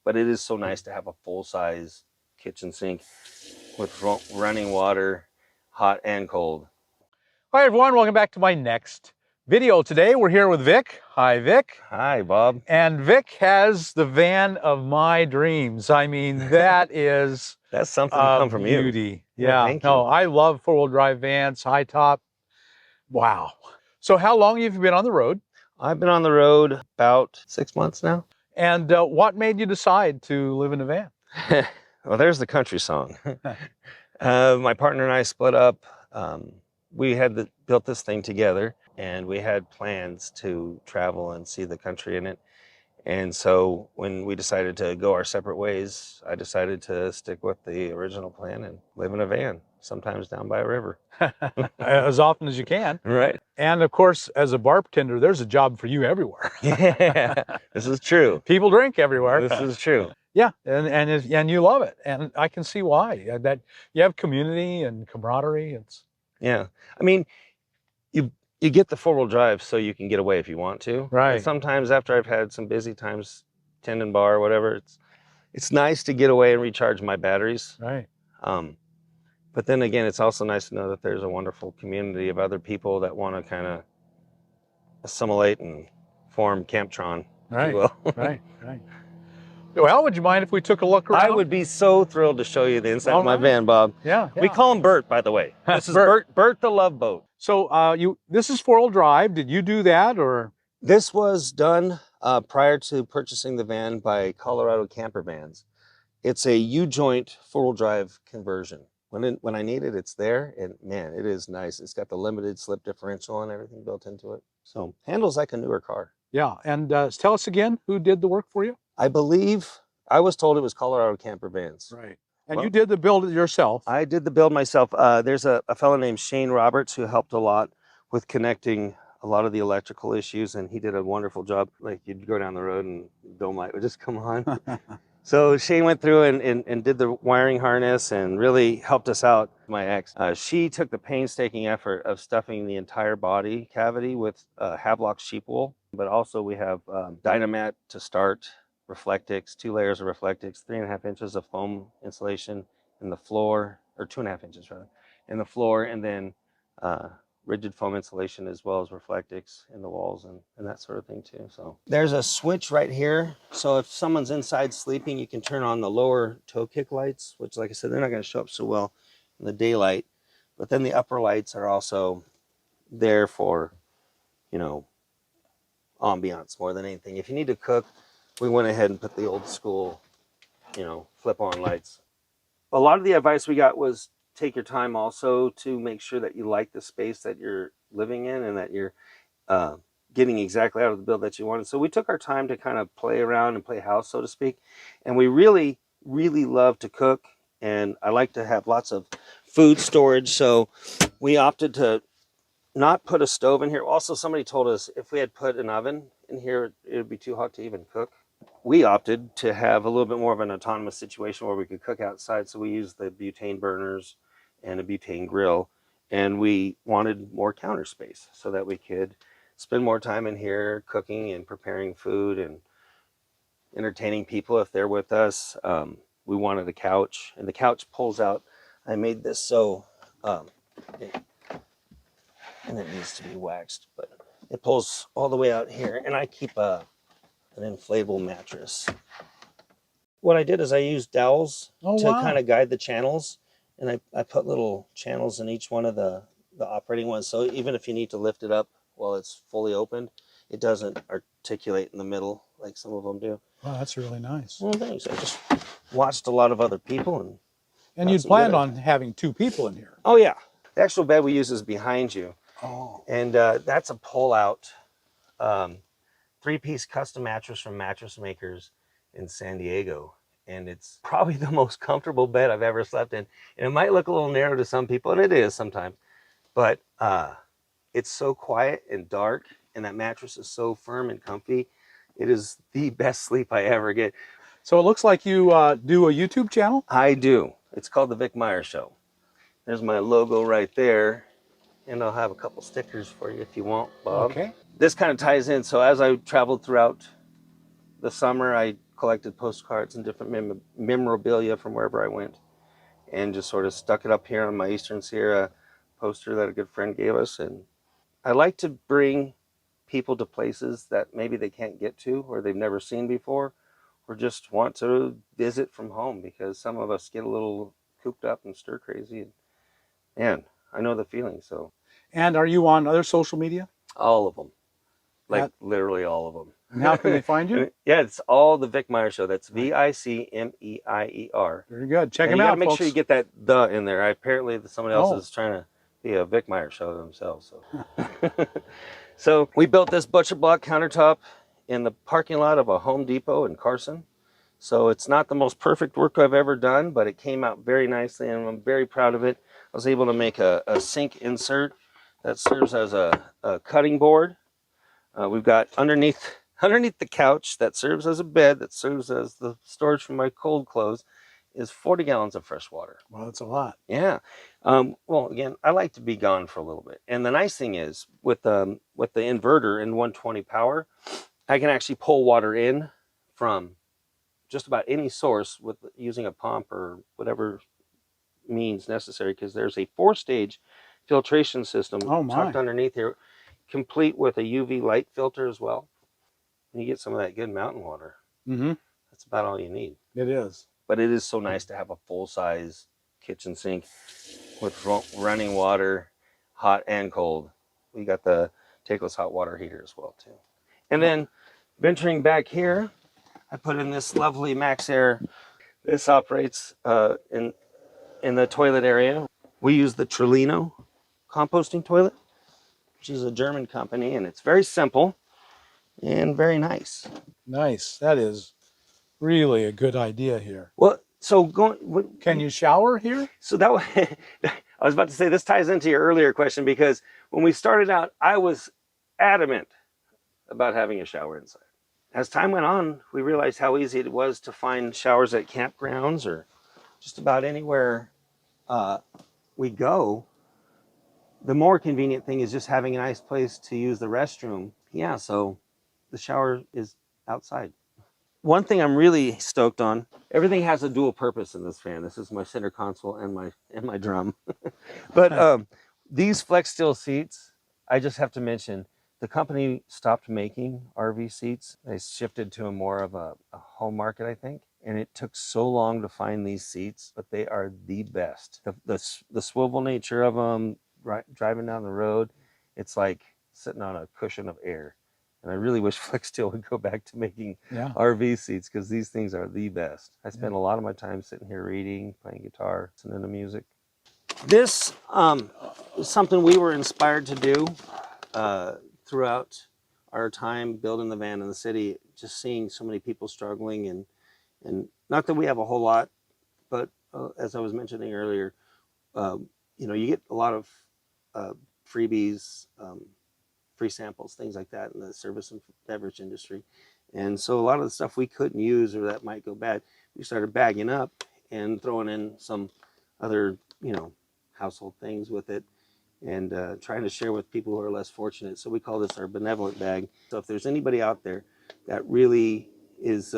but it is so nice to have a full-size kitchen sink with running water, hot and cold. Hi everyone, welcome back to my next video. Today we're here with Vic. Hi Vic. Hi Bob. And Vic has the van of my dreams. I mean, that is That's something to come from you. beauty. Yeah, thank you. No, I love four-wheel drive vans, high top. Wow. So how long have you been on the road? I've been on the road about 6 months now. And what made you decide to live in a van? Well, there's the country song. My partner and I split up. We had built this thing together, and we had plans to travel and see the country in it. And so when we decided to go our separate ways, I decided to stick with the original plan and live in a van, sometimes down by a river. As often as you can. Right. And of course, as a bartender, there's a job for you everywhere. Yeah, this is true. People drink everywhere. This is true. Yeah, and you love it, and I can see why. That you have community and camaraderie. Yeah, I mean, you get the four-wheel drive so you can get away if you want to. Right. And sometimes after I've had some busy times, tendon bar or whatever, it's nice to get away and recharge my batteries. Right. But then again, it's also nice to know that there's a wonderful community of other people that want to kind of assimilate and form Camptron, Right. if you will. Right. Well, would you mind if we took a look around? I would be so thrilled to show you the inside of my van, Bob. Yeah. We call him Bert, by the way. This is Bert the Love Boat. So this is four-wheel drive. Did you do that, or? This was done prior to purchasing the van by Colorado Camper Vans. It's a U-joint four-wheel drive conversion. When I need it, it's there, and man, it is nice. It's got the limited slip differential and everything built into it. So handles like a newer car. Yeah, and tell us again, who did the work for you? I believe, I was told it was Colorado Camper Vans. Right. And you did the build yourself. I did the build myself. There's a fellow named Shane Roberts who helped a lot with connecting a lot of the electrical issues, and he did a wonderful job. Like, you'd go down the road and dome light would just come on. So Shane went through and did the wiring harness and really helped us out. My ex, she took the painstaking effort of stuffing the entire body cavity with Havelock sheep wool, but also we have Dynamat to start, Reflectix, 2 layers of Reflectix, 3.5 inches of foam insulation in the floor, or 2.5 inches rather, in the floor, and then rigid foam insulation as well as Reflectix in the walls and that sort of thing too. So there's a switch right here. So if someone's inside sleeping, you can turn on the lower toe kick lights, which, like I said, they're not going to show up so well in the daylight. But then the upper lights are also there for, you know, ambiance more than anything. If you need to cook, we went ahead and put the old school, you know, flip-on lights. A lot of the advice we got was take your time also to make sure that you like the space that you're living in and that you're getting exactly out of the build that you wanted. So we took our time to kind of play around and play house, so to speak. And we really, really love to cook. And I like to have lots of food storage. So we opted to not put a stove in here. Also, somebody told us if we had put an oven in here, it would be too hot to even cook. We opted to have a little bit more of an autonomous situation where we could cook outside. So we used the butane burners and a butane grill, and we wanted more counter space so that we could spend more time in here cooking and preparing food and entertaining people if they're with us. We wanted a couch, and the couch pulls out. I made this so, and it needs to be waxed, but it pulls all the way out here, and I keep an inflatable mattress. What I did is I used dowels to kind of guide the channels, and I put little channels in each one of the operating ones. So even if you need to lift it up while it's fully opened, it doesn't articulate in the middle like some of them do. Wow, that's really nice. Well, thanks. I just watched a lot of other people. And you'd planned on having 2 people in here. Oh, yeah. The actual bed we use is behind you. Oh. And that's a pull-out 3-piece custom mattress from Mattress Makers in San Diego. And it's probably the most comfortable bed I've ever slept in. And it might look a little narrow to some people, and it is sometimes, but it's so quiet and dark, and that mattress is so firm and comfy. It is the best sleep I ever get. So it looks like you do a YouTube channel? I do. It's called the Vic Meier Show. There's my logo right there, and I'll have a couple stickers for you if you want, Bob. Okay. This kind of ties in. So as I traveled throughout the summer, I collected postcards and different memorabilia from wherever I went, and just sort of stuck it up here on my Eastern Sierra poster that a good friend gave us. And I like to bring people to places that maybe they can't get to or they've never seen before, or just want to visit from home, because some of us get a little cooped up and stir crazy. And man, I know the feeling. So, And are you on other social media? all of them, like At, literally all of them. and how can they find you? Yeah, it's all the Vic Meier Show. That's Vicmeier. Very good. Check And them you got to out, make folks. sure you get that "the" in there. Apparently, somebody else is trying to be a Vic Meier Show themselves. So, so we built this butcher block countertop in the parking lot of a Home Depot in Carson. So it's not the most perfect work I've ever done, but it came out very nicely, and I'm very proud of it. I was able to make a sink insert that serves as a cutting board. We've got underneath the couch that serves as a bed, that serves as the storage for my cold clothes, is 40 gallons of fresh water. Well, that's a lot. Yeah. Well, again, I like to be gone for a little bit. And the nice thing is with the inverter and 120 power, I can actually pull water in from just about any source with using a pump or whatever means necessary, because there's a 4-stage filtration system tucked underneath here, complete with a UV light filter as well. And you get some of that good mountain water. Mm-hmm. That's about all you need. It is. But it is so nice to have a full-size kitchen sink with running water, hot and cold. We got the takeless hot water heater as well too. And then venturing back here, I put in this lovely Max Air. This operates in the toilet area. We use the Trelino composting toilet, which is a German company, and it's very simple and very nice. Nice. That is really a good idea here. Well, so can you shower here? So that I was about to say, this ties into your earlier question, because when we started out, I was adamant about having a shower inside. As time went on, we realized how easy it was to find showers at campgrounds or just about anywhere we go. The more convenient thing is just having a nice place to use the restroom. Yeah, so the shower is outside. One thing I'm really stoked on, everything has a dual purpose in this fan. This is my center console and my drum. But these flex steel seats, I just have to mention, the company stopped making RV seats. They shifted to more of a home market, I think. And it took so long to find these seats, but they are the best. The swivel nature of them, driving down the road, it's like sitting on a cushion of air. And I really wish Flex Steel would go back to making RV seats, because these things are the best. I spend a lot of my time sitting here reading, playing guitar, listening to music. This is something we were inspired to do throughout our time building the van in the city, just seeing so many people struggling, and not that we have a whole lot, but as I was mentioning earlier, you get a lot of freebies, free samples, things like that in the service and beverage industry. And so a lot of the stuff we couldn't use or that might go bad, we started bagging up and throwing in some other, household things with it, and trying to share with people who are less fortunate. So we call this our Benevolent bag. So if there's anybody out there that really is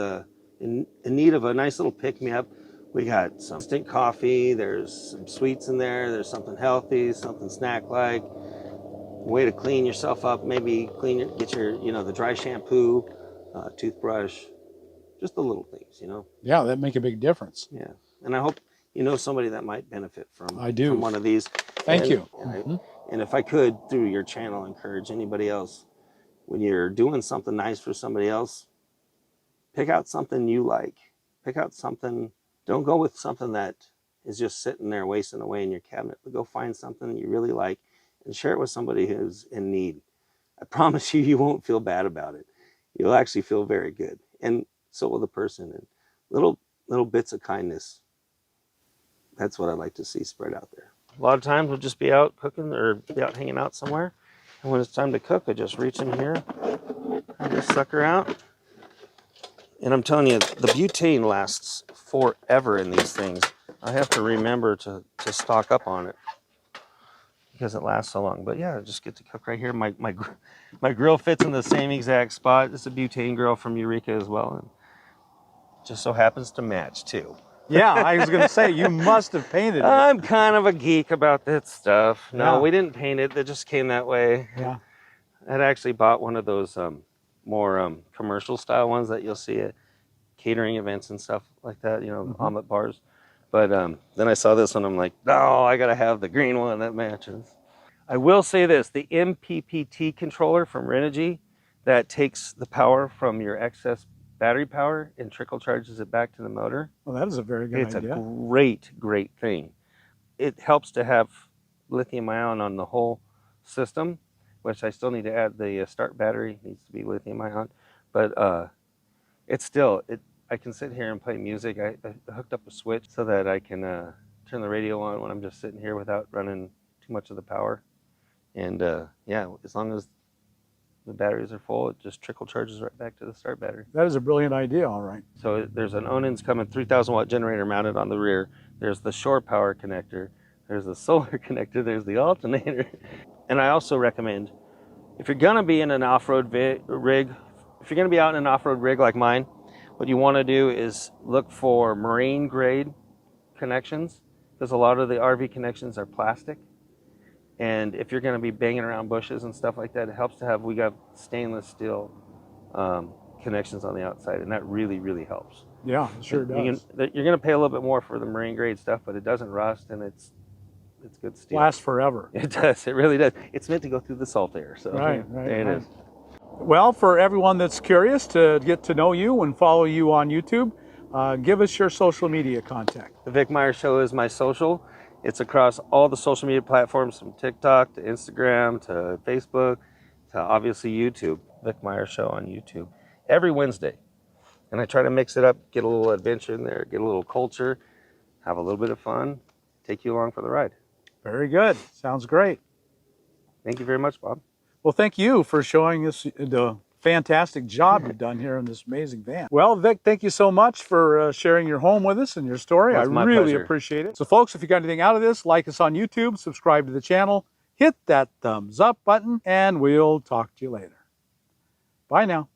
in need of a nice little pick-me-up, we got some instant coffee, there's some sweets in there, there's something healthy, something snack-like, way to clean yourself up, maybe get your, the dry shampoo, toothbrush, just the little things, Yeah, that make a big difference. Yeah, and I hope somebody that might benefit from one of these. Thank you. And if I could, through your channel, encourage anybody else, when you're doing something nice for somebody else, pick out something you like. Pick out something. Don't go with something that is just sitting there wasting away in your cabinet, but go find something you really like and share it with somebody who's in need. I promise you, you won't feel bad about it. You'll actually feel very good. And so will the person. And little bits of kindness. That's what I like to see spread out there. A lot of times we'll just be out cooking or be out hanging out somewhere. And when it's time to cook, I just reach in here, I this sucker out. And I'm telling you, the butane lasts forever in these things. I have to remember to stock up on it, because it lasts so long. But yeah, I just get to cook right here. My grill fits in the same exact spot. It's a butane grill from Eureka as well. just so happens to match too. Yeah, I was going to say, you must have painted it. I'm kind of a geek about that stuff. No, Yeah. we didn't paint it. It just came that way. Yeah. I'd actually bought one of those more commercial style ones that you'll see at catering events and stuff like that, you know, omelet bars. But then I saw this one, I'm like, no, I gotta have the green one that matches. I will say this, the MPPT controller from Renogy that takes the power from your excess battery power and trickle charges it back to the motor. Well, that is a very good It's idea. a great thing. It helps to have lithium ion on the whole system, which I still need to add. The start battery needs to be lithium ion, but it's still, I can sit here and play music. I hooked up a switch so that I can turn the radio on when I'm just sitting here without running too much of the power. And yeah, as long as the batteries are full, it just trickle charges right back to the start battery. That is a brilliant idea, all right. So there's an Onins coming 3,000 watt generator mounted on the rear. There's the shore power connector. There's the solar connector. There's the alternator. And I also recommend, if you're gonna be in an off-road rig, if you're gonna be out in an off-road rig like mine, what you wanna do is look for marine grade connections, because a lot of the RV connections are plastic. And if you're going to be banging around bushes and stuff like that, it helps to have, we got stainless steel connections on the outside, and that really helps. Yeah, it sure does. You're going to pay a little bit more for the marine grade stuff, but it doesn't rust, and it's good steel. Lasts forever. It does. It really does. It's meant to go through the salt air. So right. There it is. Well, for everyone that's curious to get to know you and follow you on YouTube, give us your social media contact. The Vic Meier Show is my social. It's across all the social media platforms, from TikTok to Instagram to Facebook to obviously YouTube. Vic Meier Show on YouTube every Wednesday. And I try to mix it up, get a little adventure in there, get a little culture, have a little bit of fun, take you along for the ride. Very good. Sounds great. Thank you very much, Bob. Well, thank you for showing us the fantastic job you've done here in this amazing van. Well, Vic, thank you so much for sharing your home with us and your story. Well, I really appreciate it. So folks, if you got anything out of this, like us on YouTube, subscribe to the channel, hit that thumbs up button, and we'll talk to you later. Bye now.